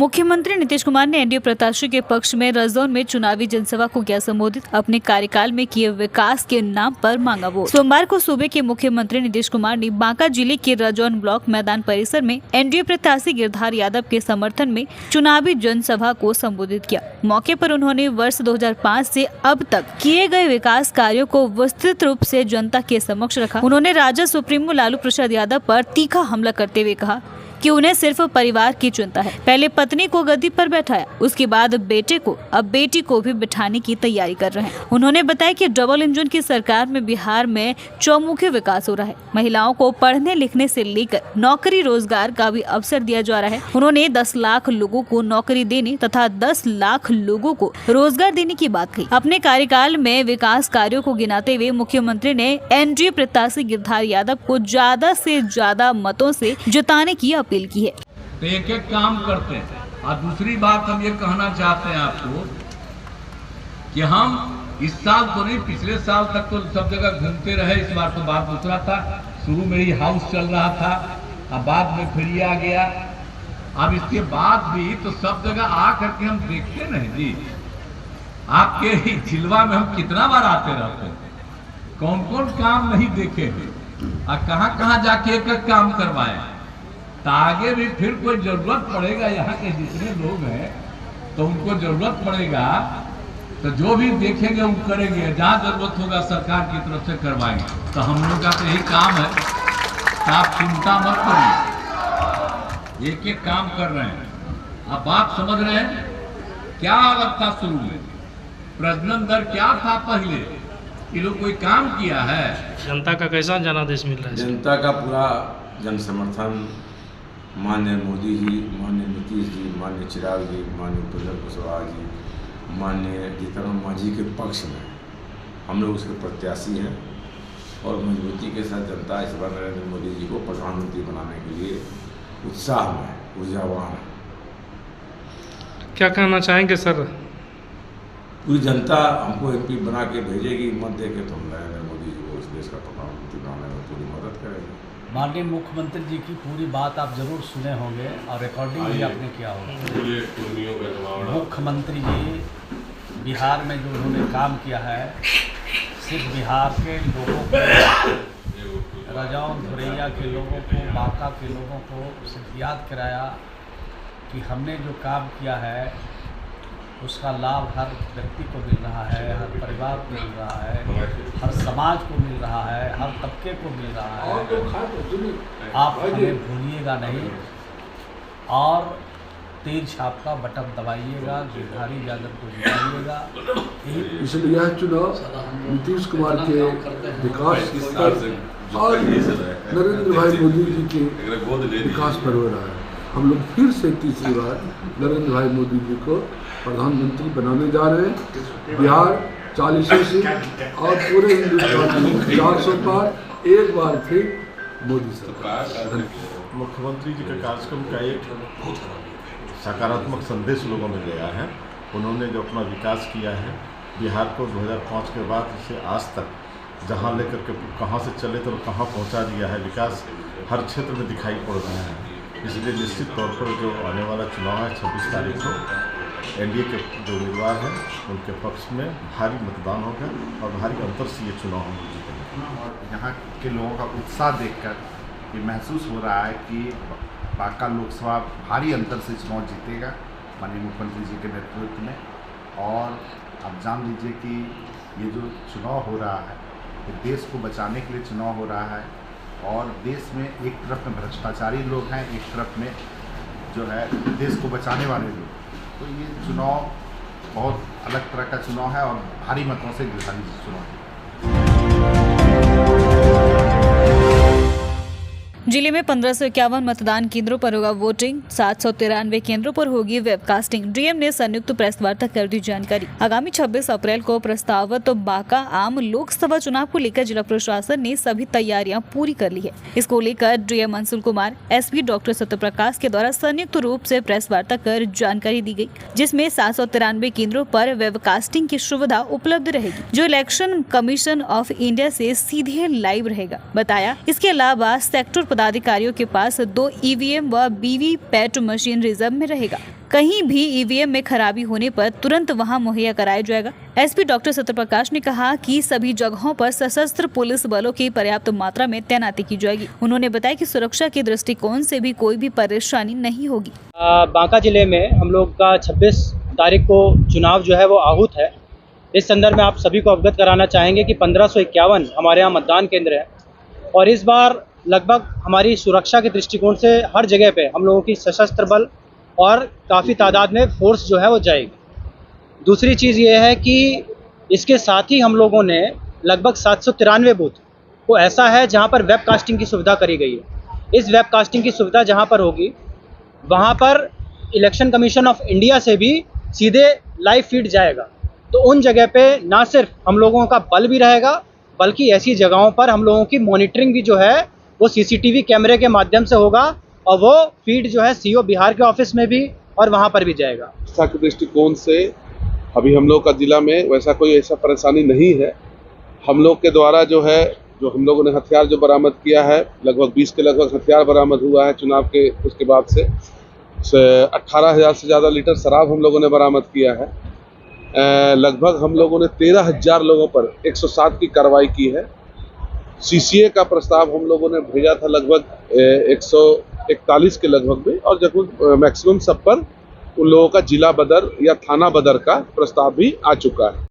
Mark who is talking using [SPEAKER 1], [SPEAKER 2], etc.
[SPEAKER 1] मुख्यमंत्री नीतीश कुमार ने एनडीए प्रत्याशी के पक्ष में रजौन में चुनावी जनसभा को किया संबोधित। अपने कार्यकाल में किए विकास के नाम पर मांगा वोट। सोमवार को सूबे के मुख्यमंत्री नीतीश कुमार ने बांका जिले के रजौन ब्लॉक मैदान परिसर में एनडीए प्रत्याशी गिरधारी यादव के समर्थन में चुनावी जनसभा को संबोधित किया। मौके पर उन्होंने वर्ष 2005 से अब तक किए गए विकास कार्यों को विस्तृत रूप से जनता के समक्ष रखा। उन्होंने राजद सुप्रीमो लालू प्रसाद यादव पर तीखा हमला करते हुए कहा कि उन्हें सिर्फ परिवार की चिंता है। पहले पत्नी को गद्दी पर बैठाया, उसके बाद बेटे को, अब बेटी को भी बिठाने की तैयारी कर रहे हैं। उन्होंने बताया कि डबल इंजन की सरकार में बिहार में चौमुखी विकास हो रहा है। महिलाओं को पढ़ने लिखने से लेकर नौकरी रोजगार का भी अवसर दिया जा रहा है। उन्होंने 10 लाख लोगों को नौकरी देने तथा 10 लाख लोगों को रोजगार देने की बात कही। अपने कार्यकाल में विकास कार्यों को गिनाते हुए मुख्यमंत्री ने एनडीए प्रत्याशी गिरधारी यादव को ज्यादा से ज्यादा मतों से जिताने की अपील की है।
[SPEAKER 2] तो एक एक काम करते हैं। और दूसरी बात हम ये कहना चाहते हैं आपको कि हम इस साल तो नहीं, पिछले साल तक तो सब जगह घूमते रहे। इस बार तो बात दूसरा था। शुरू में ही हाउस चल रहा था, अब बाद में फिर ये आ गया। अब इसके बाद भी तो सब जगह आ करके हम देखते नहीं जी। आपके ही जिलवा में हम कितना बार आते रहते हैं, कौन कौन काम नहीं देखे और कहाँ कहाँ जाके एक एक काम करवाए। तो आगे भी फिर कोई जरूरत पड़ेगा, यहाँ के जितने लोग हैं तो उनको जरूरत पड़ेगा तो जो भी देखेंगे वो करेंगे। जहाँ जरूरत होगा सरकार की तरफ से करवाएंगे। तो हम लोग का तो यही काम है। तो आप चिंता मत करिए, एक एक काम कर रहे हैं। आप बात समझ रहे हैं। क्या अलग था शुरू में, प्रजनन दर क्या था पहले, ये लोग कोई काम किया है।
[SPEAKER 3] जनता का कैसा जनादेश मिल रहा है?
[SPEAKER 4] जनता का पूरा जन समर्थन माननीय मोदी जी, माननीय नीतीश जी, माननीय चिराग जी, माननीय उपेंद्र कुशवाहा जी, माननीय जीतन मांझी के पक्ष में हम लोग उसके प्रत्याशी हैं। और मजबूती के साथ जनता इस बार नरेंद्र मोदी जी को प्रधानमंत्री बनाने के लिए उत्साह में, ऊर्जावान है।
[SPEAKER 3] क्या कहना चाहेंगे सर?
[SPEAKER 4] पूरी जनता हमको एमपी बना के भेजेगी, मत दे के तो हम नरेंद्र मोदी जी को इस देश का प्रधानमंत्री बनाने में पूरी मदद करेंगे।
[SPEAKER 5] माननीय मुख्यमंत्री जी की पूरी बात आप जरूर सुने होंगे और रिकॉर्डिंग भी आपने किया होगा। मुख्यमंत्री जी बिहार में जो उन्होंने काम किया है, सिर्फ बिहार के लोगों को, रजौन धुरैया के लोगों को, बांका के लोगों को सिर्फ याद कराया कि हमने जो काम किया है उसका लाभ हर व्यक्ति को मिल रहा है, हर परिवार को मिल रहा है, हर समाज को मिल रहा है, हर तबके को मिल रहा है। आप हमें भूलिएगा नहीं और तीर छाप का बटन दबाइएगा, गिरधारी यादव को जिताइएगा।
[SPEAKER 6] इसलिए यह चुनाव नीतीश कुमार के विकास और नरेंद्र भाई मोदी जी के विकास पर हो रहा है। हम लोग फिर से तीसरी बार नरेंद्र भाई मोदी जी को प्रधानमंत्री बनाने जा रहे हैं। बिहार 40 से और पूरे हिंदुस्तान में 400 पार एक बार फिर मोदी सरकार।
[SPEAKER 7] मुख्यमंत्री जी के कार्यक्रम का एक सकारात्मक संदेश लोगों में गया है। उन्होंने जो अपना विकास किया है बिहार को 2005 के बाद से आज तक जहां लेकर के कहां से चले तो कहां पहुंचा दिया है। विकास हर क्षेत्र में दिखाई पड़ रहा है। इसलिए निश्चित तौर पर जो आने वाला चुनाव है 26 तारीख को एनडीए के जो उम्मीदवार हैं उनके पक्ष में भारी मतदान होगा और भारी अंतर से ये चुनाव हम जीतेंगे।
[SPEAKER 8] यहाँ के लोगों का उत्साह देखकर ये महसूस हो रहा है कि बांका लोकसभा भारी अंतर से चुनाव जीतेगा माननीय मुख्यमंत्री जी के नेतृत्व में। और आप जान लीजिए कि ये जो चुनाव हो रहा है ये देश को बचाने के लिए चुनाव हो रहा है। और देश में एक तरफ में भ्रष्टाचारी लोग हैं, एक तरफ में जो है देश को बचाने वाले लोग। तो ये चुनाव बहुत अलग तरह का चुनाव है और भारी मतों से गिरधारी चुनाव है।
[SPEAKER 1] जिले में 1551 मतदान केंद्रों पर होगा वोटिंग, 793 केंद्रों पर होगी वेबकास्टिंग। डीएम ने संयुक्त प्रेस वार्ता कर दी जानकारी। आगामी 26 अप्रैल को प्रस्तावित बांका आम लोकसभा चुनाव को लेकर जिला प्रशासन ने सभी तैयारियां पूरी कर ली है। इसको लेकर DM Anshul Kumar, SP doctor Satyaprakash के द्वारा संयुक्त रूप से प्रेस वार्ता कर जानकारी दी गई, जिसमें 793 केंद्रों पर वेबकास्टिंग की सुविधा उपलब्ध रहेगी, जो इलेक्शन कमीशन ऑफ इंडिया से सीधे लाइव रहेगा। बताया इसके अलावा सेक्टर पदाधिकारियों के पास 2 ईवीएम व वीवीपैट मशीन रिजर्व में रहेगा। कहीं भी ईवीएम में खराबी होने पर तुरंत वहां मुहैया कराया जाएगा। एसपी डॉक्टर सत्यप्रकाश ने कहा कि सभी जगहों पर सशस्त्र पुलिस बलों की पर्याप्त मात्रा में तैनाती की जाएगी। उन्होंने बताया कि सुरक्षा के दृष्टिकोण से भी कोई भी परेशानी नहीं होगी।
[SPEAKER 9] बांका जिले में हम लोग का 26 तारीख को चुनाव जो है वो आहूत है। इस संदर्भ में आप सभी को अवगत कराना चाहेंगे कि 1551 हमारे यहाँ मतदान केंद्र है और इस बार लगभग हमारी सुरक्षा के दृष्टिकोण से हर जगह पे हम लोगों की सशस्त्र बल और काफ़ी तादाद में फोर्स जो है वो जाएगी। दूसरी चीज़ ये है कि इसके साथ ही हम लोगों ने लगभग 793 बूथ को ऐसा है जहाँ पर वेब कास्टिंग की सुविधा करी गई है। इस वेब कास्टिंग की सुविधा जहाँ पर होगी वहाँ पर इलेक्शन कमीशन ऑफ इंडिया से भी सीधे लाइव फीड जाएगा। तो उन जगह पे ना सिर्फ हम लोगों का बल भी रहेगा बल्कि ऐसी जगहों पर हम लोगों की मॉनिटरिंग भी जो है वो सीसीटीवी कैमरे के माध्यम से होगा और वो फीड जो है सीओ बिहार के ऑफिस में भी और वहाँ पर भी जाएगा।
[SPEAKER 10] व्यवस्था के दृष्टिकोण से अभी हम लोग का जिला में वैसा कोई ऐसा परेशानी नहीं है। हम लोग के द्वारा जो है जो हम लोगों ने हथियार जो बरामद किया है लगभग 20 के लगभग हथियार बरामद हुआ है। चुनाव के उसके बाद से 18,000 से ज़्यादा लीटर शराब हम लोगों ने बरामद किया है। लगभग हम लोगों ने 13,000 लोगों पर 107 की कार्रवाई की है। सीसीए का प्रस्ताव हम लोगों ने भेजा था लगभग 141 के लगभग में और लगभग मैक्सिमम सब पर उन लोगों का जिला बदर या थाना बदर का प्रस्ताव भी आ चुका है।